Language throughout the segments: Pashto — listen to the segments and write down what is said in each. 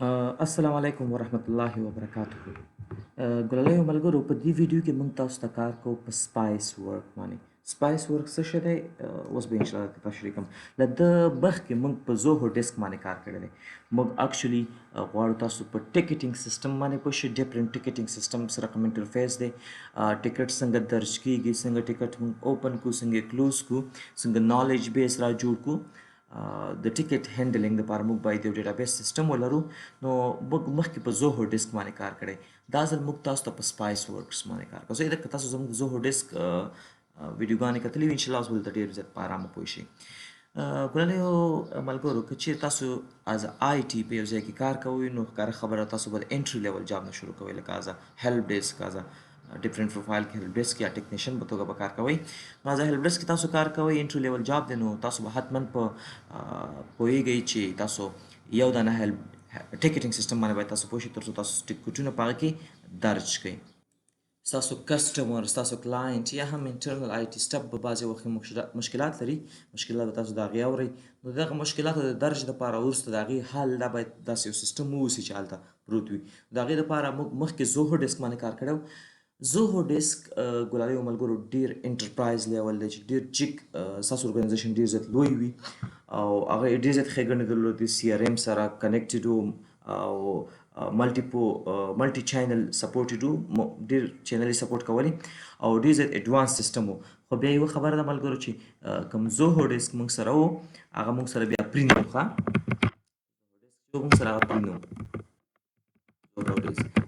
السلام علیکم ورحمت الله وبرکاته. ګلالۍ او ملګرو، په دې ویډیو کې موږ تاسو ته کار کوو په سپایس ورک باندې. سپایس ورک څه شی دی؟ اوس به انشاءالله درته تشریح کوم. له ده مخکې موږ په زوهو ډیسک باندې کار کړی دی. موږ اکچولي غواړو تاسو په ټیکټینګ سیستم باندې پوه شئ. ډفرنټ ټیکټینګ سیستم سره کوم انټرفیس دی، ټیکټ څنګه درج کیږي، څنګه ټیکټ موږ اوپن کړو، څنګه یې کلوز کړو، څنګه نالج بیس را جوړ کړو. د ټیکټ هینډلینګ لپاره موږ باید یو ډیټابیس سیستم ولرو. نو موږ مخکې په زوهو ډیسک باندې کار کړی. دا ځل موږ تاسو ته په سپایس ورکس باندې کار کوو. زه که تاسو زموږ زوهو ډیسک ویډیوګانې کتلې وي، انشاءالله اوس به دلته ډېر زیات په ارامه پوه شئ. ګلالۍ او ملګرو، که چیرې تاسو از آی ټي په یو ځای کې کار کوئ، نو ښکاره خبره تاسو به د انټري لیول جاب نه شروع کوئ، لکه از هیلپ ډیسک، از ډیفرنٹ پروفایل کې هیلپ ډیسک یا ټیکنیشن په توګه به کار کوئ. نو از هیلپ ډیسک کې تاسو کار کوئ، انټري لیول جاب دی، نو تاسو به حتما په پوهیږئ چې تاسو یو دانه هیلپ ټیکټینګ سیستم باندې باید تاسو پوه شئ، تر څو تاسو ټیکټونه په هغه کې درج کړئ. ستاسو کسټمر، ستاسو کلاینټ یا هم انټرنل آی ټي سټاف به بعضې وخت مشکلات لري. مشکلات به تاسو د هغې اورئ. نو د دغه مشکلاتو د درج دپاره وروسته د هغې حل دا باید داسې یو سیستم واوسي چې هلته پروت وي. د هغې دپاره موږ مخکې زوهو ډیسک باندې کار کړی و. زوهو ډیسک ګلالۍ او ملګرو ډېر انټرپرایز لیول دی، چې ډېر جګ ستاسو ارګنایزیشن ډېر زیات لوی وي او هغه یې ډېر زیات ښېګڼې درلودې. سی آر ایم سره کنیکټډ و او ملټي چینل سپورټډ و، ډېر چینل یې سپورټ کولی او ډېر زیات ایډوانس سیسټم و. خو بیا یوه خبره ده ملګرو، چې کوم زوهو ډیسک موږ سره و، هغه موږ سره بیا پرین و. موږ سره هغه پرین و.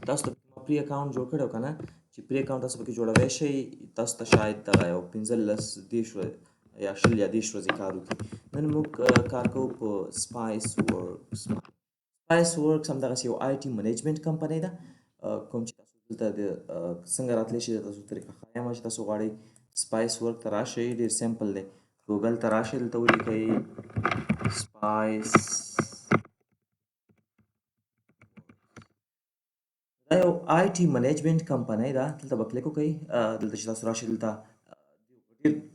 تاسو ته ما پری اکاونټ جوړ کړی و که نه، چې پری اکاونټ تاسو پکې جوړوی شئ. تاسو ته شاید دغه یو 15 یا 20 یا 10 ورځې کار وکړي. نن موږ کار کوو په سپایس ورکس باندې. سپایس ورکس همدغسې یو آی ټي منیجمنټ کمپنۍ ده، کوم چې تاسو دلته د څنګه راتلی شئ، د تاسو طریقه ښایم چې تاسو غواړئ سپایس ورک ته راشئ. ډېر سمپل دی. ګوګل ته راشئ، دلته ولیکئ سپایس. دا یو آی ټي منیجمنټ کمپنۍ ده. دلته به کلیک وکئ. دلته چې تاسو راشئ، دلته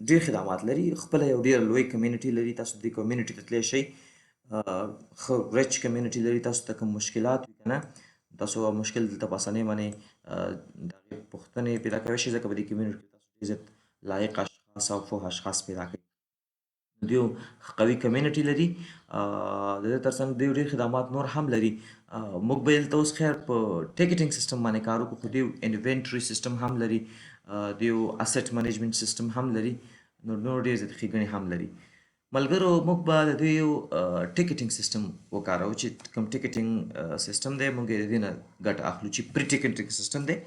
ډېر خدمات لري. خپله یو ډېره لوی کمیونټي لري. تاسو دې کمیونټي ته تللی شئ. ښه ریچ کمیونټي لري. تاسو ته کوم مشکلات وي که نه، تاسو هغه مشکل دلته په اسانۍ باندې د هغې پوښتنې پیدا کولی شئ، ځکه په دې کمیونټي کې تاسو ډېر زیات لایق اشخاص او پوه اشخاص پیدا کوئ. دوی یو قوي کمیونټي لري. د دې تر څنګ دوی ډېر خدمات نور هم لري. موږ به دلته اوس خیر په ټیکټینګ سیستم باندې کار وکړو، خو دوی انوینټري سیستم هم لري، دوی اسټ منیجمنټ سیستم هم لري، نور ډېر زیات ښېګڼې هم لري. ملګرو، موږ به د دوی یو ټیکټینګ سیستم وکاروو، چې کوم ټیکټینګ سیستم دی موږ یې د دې نه ګټه اخلو، چې پري ټیکټینګ سیستم دی.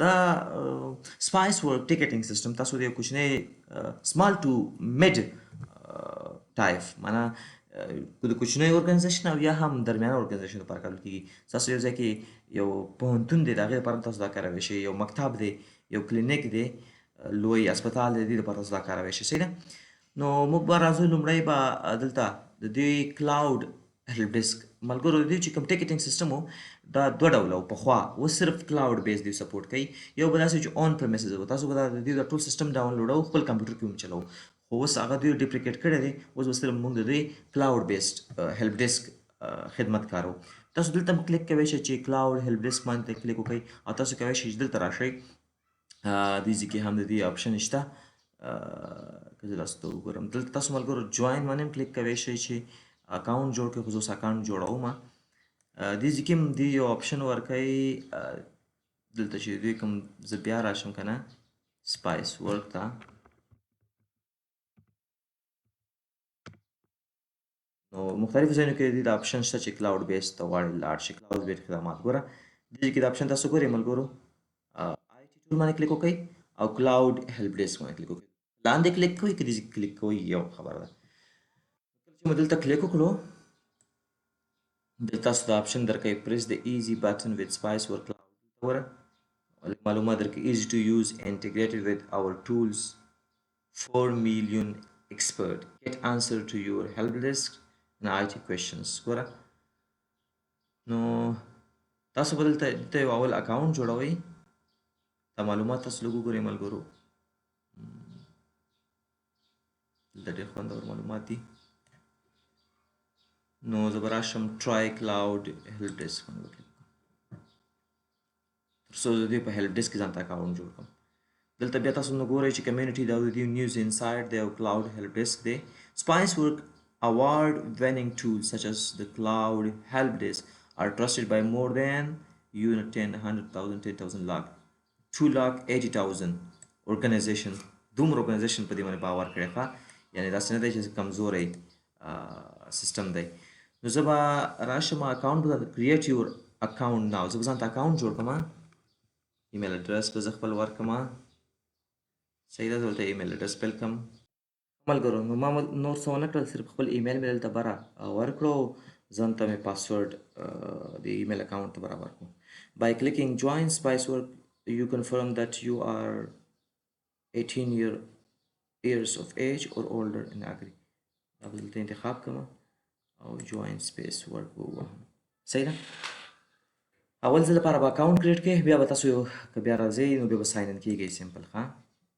دا سپایس ورک ټیکټینګ سیستم تاسو د یو کوچنی سمال ټو میډ ټایپ، معنا د کوچنیو ارګنایزیشن او یا هم درمیانه ارګنایزیشن لپاره کارول کېږي. ستاسو یو ځای کې یو پوهنتون دی، د هغې لپاره تاسو دا کارولی شئ. یو مکتب دی، یو کلینیک دی، لوی هسپتال دی، د دې لپاره تاسو دا کارولی شئ. صحیح ده. نو موږ به راځو، لومړی به دلته د دې کلاود هیلپ ډیسک ملګرو، د دې چې کوم ټیکټینګ سیستم و دا دوه ډوله و پخوا. اوس صرف کلاود بیس دوی سپورټ کوي. یو به داسې چې آن پرمیسز و، تاسو به د دې د ټول سیستم ډاونلوډوو، خپل کمپیوټر کې هم چلوو. خو اوس هغه دوی ډیپریکیټ کړی دی. اوس به صرف موږ د دوی کلاود بیسډ هیلپ ډیسک خدمت کارو. تاسو دلته هم کلیک کولی شئ چې کلاود هیلپ ډیسک باندې کلیک وکړئ، او تاسو کولی شئ چې دلته راشئ. دې ځای کې هم د دې آپشن شته. که زه تاسو ته وګورم، دلته تاسو ملګرو جوین باندې هم کلیک کولی شئ چې اکاونټ جوړ کړئ. خو زه اوس اکاونټ جوړوم. دې ځای کې هم دوی یو آپشن ورکوي، دلته چې دوی کوم زه بیا راشم که نه سپایس ورک ته، نو مختلفو ځایونو کې د دې د آپشن شته چې کلاود بیس ته غواړئ لاړ شئ. کلاود بیس خدمات ګوره دې کې د آپشن تاسو ګورئ ملګرو، آی ټي ټول باندې کلیک وکړئ او کلاود هیلپ ډیسک باندې کلیک وکړئ. لاندې کلیک کوئ که دې کلیک کوئ یو خبره ده. کله چې مو دلته کلیک وکړو، دلته تاسو د آپشن درکوي پریس د ایزي بټن وذ سپایس ورک کلاود. ګوره معلومات درکوي ایزي ټو یوز انټیګریټډ وذ اور ټولز 4 million expert get answer to your help desk and IT questions. ګوره نو تاسو به دلته یو اول اکاونټ جوړوئ. دا معلومات تاسو لږ وګورئ ملګرو، دلته ډېر خوندور معلومات دي. نو زه به راشم ټرای کلاود هیلپ ډیسک باندې وکړم تر څو د دې په هیلپ ډیسک کې ځان ته اکاونټ جوړ کړم. دلته بیا تاسو نو ګورئ چې کمیونټي دا د دې نیوز انسایډ دی او کلاود هیلپ ډیسک دی. سپایس ورک award winning tools such as the cloud help desk are trusted by more than 10 100,000 10,000 lakh 2,80,000 organization. دومره organization په دې باندې باور کړی ښه، یعنی داسې نه دی چې کمزوری سیستم دی. نو زه به راشم اکاونټ به کریټ یور اکاونټ ناو. زه به ځان ته اکاونټ جوړ کړم، ایمیل اډرس به زه خپل ورکړم. صحیح ده، دلته ایمیل اډرس فیل کړم. ملګرو نو ما نور څه ونه کړل، صرف خپل ایمیل مې دلته بره ورکړو، ځان ته مې پاسورډ د ایمیل اکاونټ ته برابر کړو. by clicking join SpaceWork you confirm that you are 18 years of age or older and agree. دا به دلته انتخاب کړم او join SpaceWork ووهم. صحیح ده. اول ځل لپاره به اکاونټ کریټ کړئ، بیا به تاسو که بیا راځئ نو بیا به ساین ان کیږئ سمپل ښه،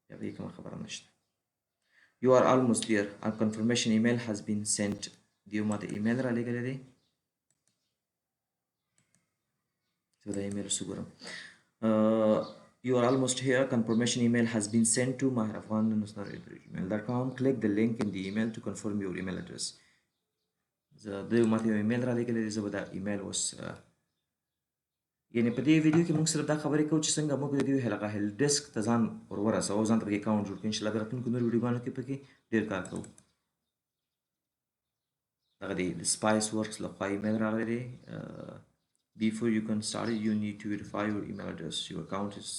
بیا به کومه خبره نشته. You are almost there. A confirmation email has been sent. دیو ماته ایمیل را لګلې دی. زه دا ایمیل وګورم. You are almost here. Confirmation email has been sent to mahrafan@gmail.com. Click the link in the email to confirm your email address. زه دیو ماته ایمیل را لګلې دی، زه به دا ایمیل اوس یعنی په دې ویډیو کې موږ صرف دا خبرې کوو چې څنګه موږ د دې هغه هیلپ ډیسک ته ځان ورسوو، ځان ته پکې اکاونټ جوړ کړو. انشاءالله د راتلونکو نورو ویډیوګانو کې پکې ډېر کار کوو. دغه دی د سپایس ورکس لخوا ایمیل راغلی دی. Before you can start it, you need to verify your email address. Your account is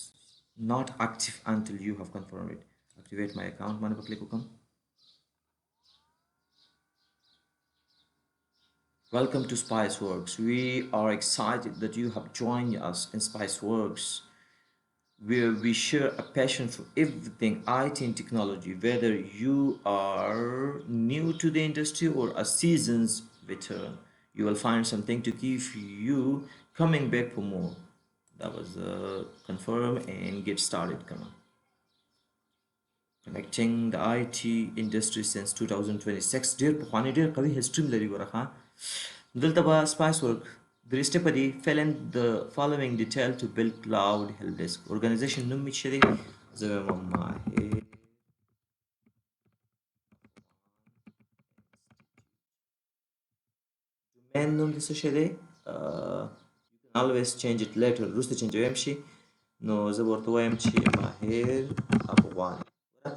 not active until you have confirmed it. Activate my account باندې په کلیک وکړم. Welcome to SpaceWorks. We are excited that you have joined us in SpaceWorks, where we share a passion for everything IT and technology. Whether you are new to the industry or a seasoned veteran, you will find something to keep you coming back for more. That was confirm and get started. Come on. Connecting the IT industry since 2026. ډېر پخوانی ډېر قوي هیستري لري ګوره. دلته به SpaceWorks درې سټپه دي. fill in the following detail to build cloud help desk. organization نوم مې څه دی؟ زه وایم ماهر domain نوم دې څه شی دی؟ you can always change it later. وروسته چینجوی هم شي. نو زه به ورته وایم چې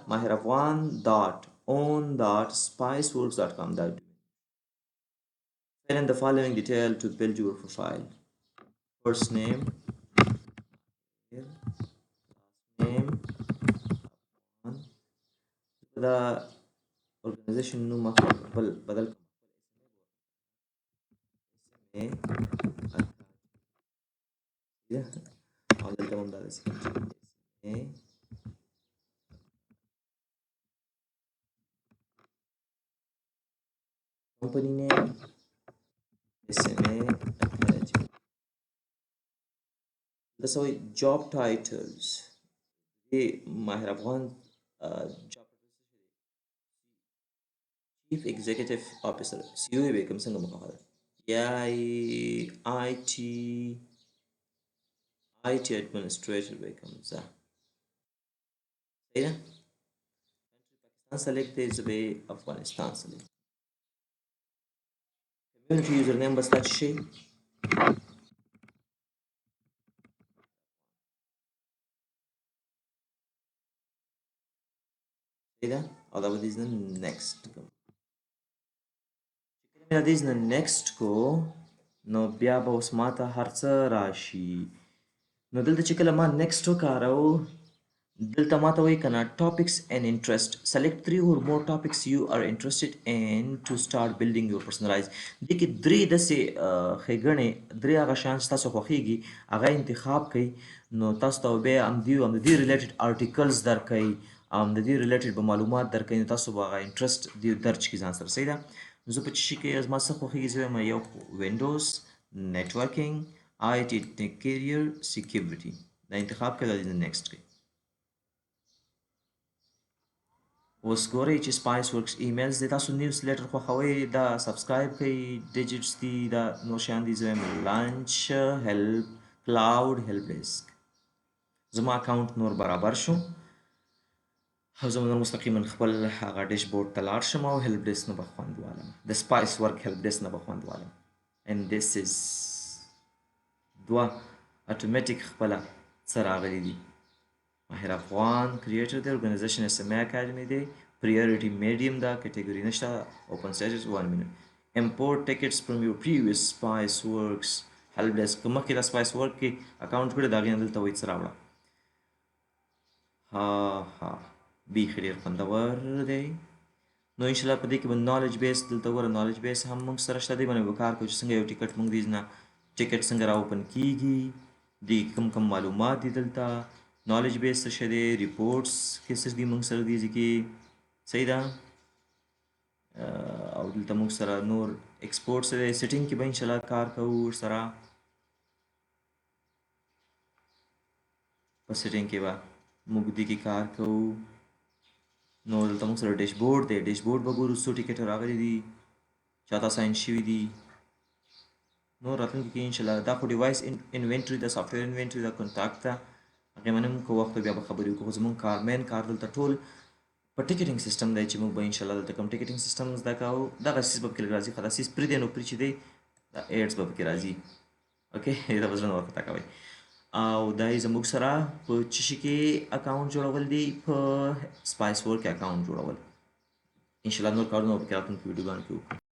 ماهر افغان .on.spiceworks.com. fill in the following detail to build your profile. First name, name, the organization نوم بدل او دلته هم دا company name SMA Academy. That's how job titles. ماهر افغان job chief executive officer CEO به کوم څنګه مخاله یا IT administrator به کوم ځا صحیح ده. پاکستان select دی، زه به افغانستان select. community username بس دا شي صحیح ده. او دا به دې نه next کوم دا دې نه next کو نو بیا به اوس ماته هر څه راشي. نو دلته چې کله ما next وکارو دلته ماته وایي کنه topics and interest. select 3 or more topics you are interested in to start building your personalized. دې کې درې داسې ښېګڼې، درې هغه شیان چې تاسو خوښېږي هغه انتخاب کړئ. نو تاسو ته بیا همدې ریلیټډ آرټیکلز درکوي، د دې ریلیټډ به معلومات درکوي. نو تاسو به هغه انټرست دې درج کړي ځان سره. صحیح ده. نو زه په چې شي کې زما څه خوښېږي زه وایم یو وینډوز نیټورکینګ IT کیریئر سیکیورټي دا انتخاب کړئ. دا دې نیکسټ کړئ. اوس ګورئ چې سپایس ورکس ایمیلز دی، تاسو نیوز لیټر خوښوئ دا سبسکرایب کړئ، ډیجټس دي دا نور شیان دي. زه وایم لانچ هیلپ کلاود هیلپ ډیسک. زما اکاونټ نور برابر شو او زه نور مستقیما خپل هغه ډیش بورډ ته لاړ شم او هیلپ ډیسک نه به خوند والم، د سپایس ورک هیلپ ډیسک نه به خوند والم. and this is دوه اتوماتیک خپله څه راغلي دي. ماهر افغان کریټر دی، ارګنایزیشن اس ام ای اکاډمي دی، پریورټي میډیم دا کټګوري نشته، اوپن سټیټس 1 منټ امپورټ ټیکټس فرام یور پریویس سپایس ورکس هیلپ ډیسک. که مخکې د سپایس ورک کې اکاونټ کړی د هغې نه دلته وایي څه راوړه. ها بیخي ډېر خوندور دی. نو انشاءالله په دې کې به نالج بیس دلته وګوره، نالج بیس هم موږ سره شته دی، باندې به کار کوو چې څنګه یو ټیکټ موږ دې نه ټیکټ څنګه را اوپن کیږي، دې کوم کوم معلومات دي دلته، نالج بیس څه شی دی، ریپورټس کې څه دي موږ سره دي کې صحیح ده. او دلته موږ سره نور ایکسپورټ سره سیټینګ کې به انشاءالله کار کوو ورسره، په سیټینګ کې به موږ دې کې کار کوو. نو دلته موږ سره ډیش بورډ دی، ډیش بورډ به ګورو څو ټیکټ راغلي دي، چاته ساين شوي دي. نور راتلونکي کې انشاءالله دا خو ډیوایس انوینټري ده، سافټویر انوینټري ده، کنټاکټ ده، هغې باندې موږ که وخت بیا به خبرې وکړو. خو زموږ کار مین کار دلته ټول په ټیکټینګ سیسټم دی چې موږ به انشاءالله دلته کوم ټیکټینګ سیسټم زده کوو. دغه سیس به پکې لږ راځي، خو دا سیس پرېږدئ، نو پرې چې دی دا ایډز به پکې راځي. اوکې دا به زړه نه ورخطا کوئ. او دا یې زموږ سره په څه شي کې اکاونټ جوړول دي، په سپایس ورک اکاونټ جوړول. انشاءالله نور کارونه به پکې راتلونکي ویډیوګانو کې وکړو.